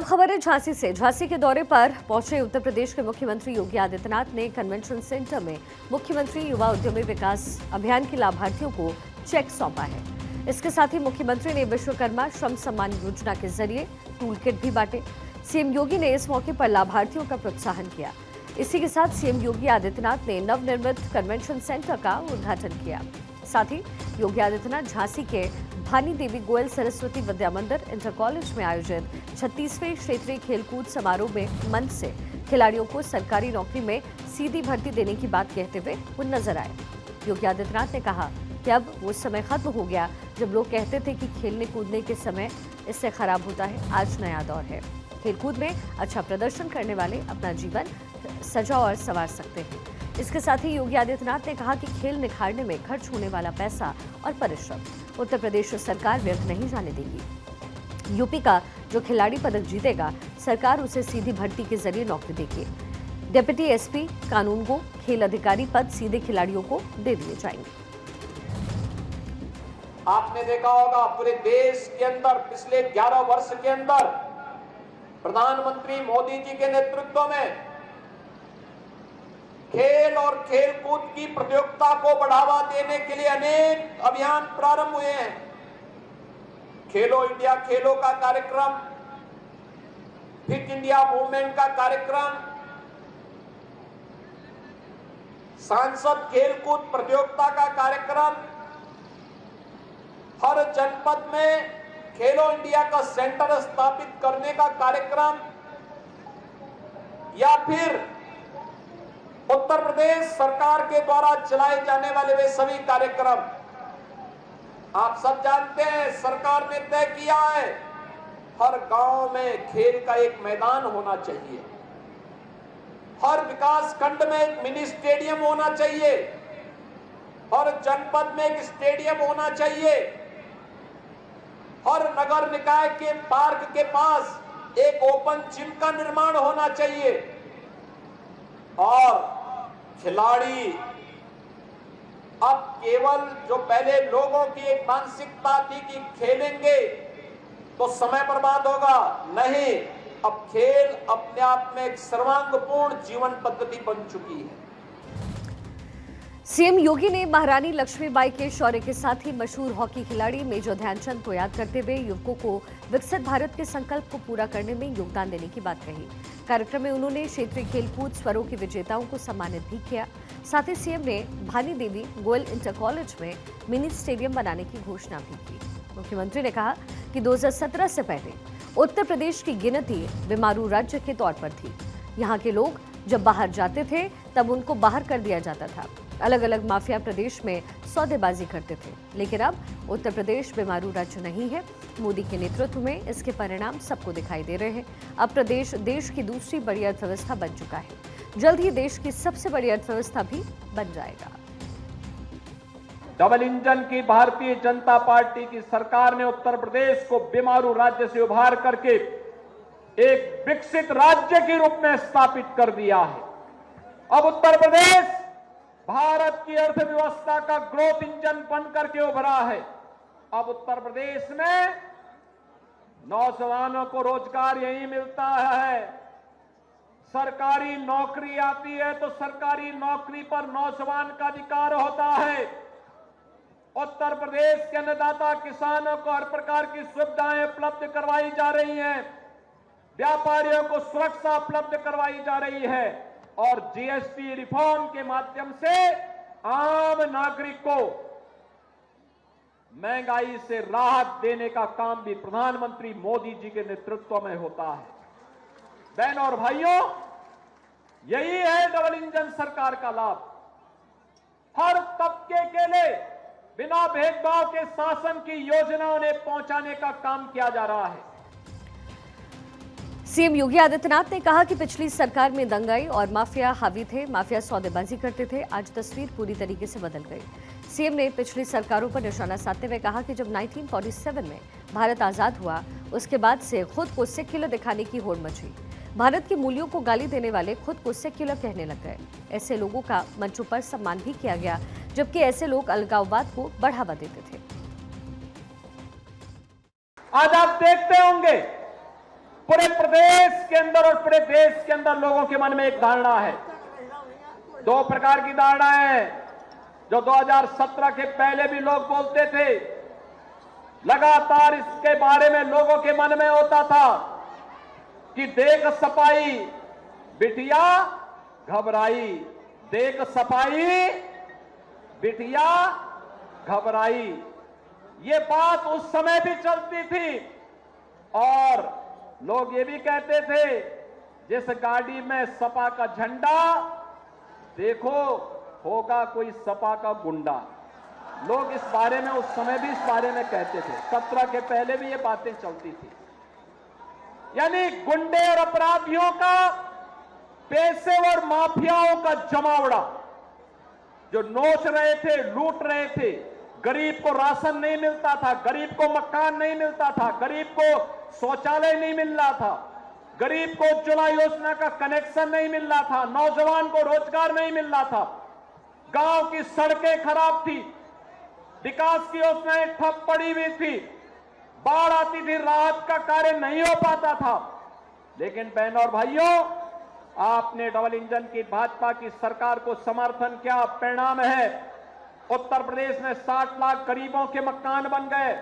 खबर है झांसी से। झांसी के दौरे पर पहुंचे उत्तर प्रदेश के मुख्यमंत्री योगी आदित्यनाथ ने कन्वेंशन सेंटर में मुख्यमंत्री युवा उद्यमी विकास अभियान के लाभार्थियों को चेक सौंपा है। इसके साथ ही मुख्यमंत्री ने विश्वकर्मा श्रम सम्मान योजना के जरिए टूल किट भी बांटे। सीएम योगी ने इस मौके पर लाभार्थियों का प्रोत्साहन किया। इसी के साथ सीएम योगी आदित्यनाथ ने नवनिर्मित कन्वेंशन सेंटर का उद्घाटन किया। साथ ही योगी आदित्यनाथ झांसी के भानी देवी गोयल सरस्वती विद्या मंदिर इंटर कॉलेज में आयोजित 36वें क्षेत्रीय खेलकूद समारोह में मंच से खिलाड़ियों को सरकारी नौकरी में सीधी भर्ती देने की बात कहते हुए वो नजर आए। योगी आदित्यनाथ ने कहा कि अब वो समय खत्म हो गया जब लोग कहते थे कि खेलने कूदने के समय इससे खराब होता है। आज नया दौर है। खेलकूद में अच्छा प्रदर्शन करने वाले अपना जीवन सजा और संवार सकते हैं। इसके साथ ही योगी आदित्यनाथ ने कहा कि खेल निखारने में खर्च होने वाला पैसा और परिश्रम उत्तर प्रदेश सरकार व्यर्थ नहीं जाने देगी। यूपी का जो खिलाड़ी पदक जीतेगा, सरकार उसे सीधी भर्ती के जरिए नौकरी देगी। डिप्टी एसपी कानून को खेल अधिकारी पद सीधे खिलाड़ियों को दे दिए जाएंगे। आपने देखा होगा पूरे देश के अंदर पिछले 11 वर्ष के अंदर प्रधानमंत्री मोदी जी के नेतृत्व में खेल और खेलकूद की प्रतियोगिता को बढ़ावा देने के लिए अनेक अभियान प्रारंभ हुए हैं। खेलो इंडिया खेलों का कार्यक्रम, फिट इंडिया मूवमेंट का कार्यक्रम, सांसद खेलकूद प्रतियोगिता का कार्यक्रम, हर जनपद में खेलो इंडिया का सेंटर स्थापित करने का कार्यक्रम, या फिर उत्तर प्रदेश सरकार के द्वारा चलाए जाने वाले वे सभी कार्यक्रम। आप सब जानते हैं सरकार ने तय किया है हर गांव में खेल का एक मैदान होना चाहिए, हर विकास खंड में एक मिनी स्टेडियम होना चाहिए, हर जनपद में एक स्टेडियम होना चाहिए, हर नगर निकाय के पार्क के पास एक ओपन जिम का निर्माण होना चाहिए। और खिलाड़ी अब केवल जो पहले लोगों की एक मानसिकता थी कि खेलेंगे तो समय बर्बाद होगा, नहीं, अब खेल अपने आप में एक सर्वांगपूर्ण जीवन पद्धति बन चुकी है। सीएम योगी ने महारानी लक्ष्मीबाई के शौर्य के साथ ही मशहूर हॉकी खिलाड़ी मेजर ध्यानचंद को याद करते हुए युवकों को विकसित भारत के संकल्प को पूरा करने में योगदान देने की बात कही। कार्यक्रम में उन्होंने क्षेत्रीय खेलकूद स्वरों के विजेताओं को सम्मानित भी किया। साथ ही सीएम ने भानी देवी गोयल इंटर कॉलेज में मिनी स्टेडियम बनाने की घोषणा भी की। मुख्यमंत्री ने कहा कि 2017 से पहले उत्तर प्रदेश की गिनती बीमारू राज्य के तौर पर थी। यहाँ के लोग जब बाहर जाते थे तब उनको बाहर कर दिया जाता था। अलग अलग माफिया प्रदेश में सौदेबाजी करते थे, लेकिन अब उत्तर प्रदेश बीमारू राज्य नहीं है। मोदी के नेतृत्व में इसके परिणाम सबको दिखाई दे रहे हैं। अब प्रदेश देश की दूसरी बड़ी अर्थव्यवस्था बन चुका है। जल्द ही देश की सबसे बड़ी अर्थव्यवस्था भी बन जाएगा। डबल इंजन की भारतीय जनता पार्टी की सरकार ने उत्तर प्रदेश को बीमारू राज्य से उभार करके एक विकसित राज्य के रूप में स्थापित कर दिया है। अब उत्तर प्रदेश भारत की अर्थव्यवस्था का ग्रोथ इंजन बनकर के उभरा है। अब उत्तर प्रदेश में नौजवानों को रोजगार यही मिलता है। सरकारी नौकरी आती है तो सरकारी नौकरी पर नौजवान का अधिकार होता है। उत्तर प्रदेश के अन्नदाता किसानों को हर प्रकार की सुविधाएं उपलब्ध करवाई जा रही हैं। व्यापारियों को सुरक्षा उपलब्ध करवाई जा रही है और जीएसटी रिफॉर्म के माध्यम से आम नागरिक को महंगाई से राहत देने का काम भी प्रधानमंत्री मोदी जी के नेतृत्व में होता है। बहनों और भाइयों, यही है डबल इंजन सरकार का लाभ। हर तबके के लिए बिना भेदभाव के शासन की योजनाओं ने पहुंचाने का काम किया जा रहा है। सीएम योगी आदित्यनाथ ने कहा कि पिछली सरकार में दंगाई और माफिया हावी थे, माफिया सौदेबाजी करते थे। आज तस्वीर पूरी तरीके से बदल गई। सीएम ने पिछली सरकारों पर निशाना साधते हुए कहा कि जब 1947 में भारत आजाद हुआ, उसके बाद से खुद को सेक्युलर दिखाने की होड़ मची। भारत के मूल्यों को गाली देने वाले खुद को सेक्युलर कहने लग गए। ऐसे लोगों का मंचों पर सम्मान भी किया गया, जबकि ऐसे लोग अलगाववाद को बढ़ावा देते थे। आज आप देखते होंगे पूरे प्रदेश के अंदर और पूरे देश के अंदर लोगों के मन में एक धारणा है, दो प्रकार की धारणा है जो 2017 के पहले भी लोग बोलते थे। लगातार इसके बारे में लोगों के मन में होता था कि देख सपाई बिटिया घबराई, देख सपाई बिटिया घबराई। ये बात उस समय भी चलती थी और लोग ये भी कहते थे जिस गाड़ी में सपा का झंडा देखो होगा कोई सपा का गुंडा। लोग इस बारे में उस समय भी इस बारे में कहते थे, 17 के पहले भी ये बातें चलती थी। यानी गुंडे और अपराधियों का, पेशेवर माफियाओं का जमावड़ा जो नोच रहे थे, लूट रहे थे। गरीब को राशन नहीं मिलता था, गरीब को मकान नहीं मिलता था, गरीब को शौचालय नहीं मिल रहा था, गरीब को उज्ज्वला योजना का कनेक्शन नहीं मिल रहा था, नौजवान को रोजगार नहीं मिल रहा था, गांव की सड़कें खराब थी, विकास की योजनाएं ठप पड़ी हुई थी, बाढ़ आती थी, राहत का कार्य नहीं हो पाता था। लेकिन बहनों और भाइयों, आपने डबल इंजन की भाजपा की सरकार को समर्थन किया, परिणाम है उत्तर प्रदेश में 60 लाख गरीबों के मकान बन गए।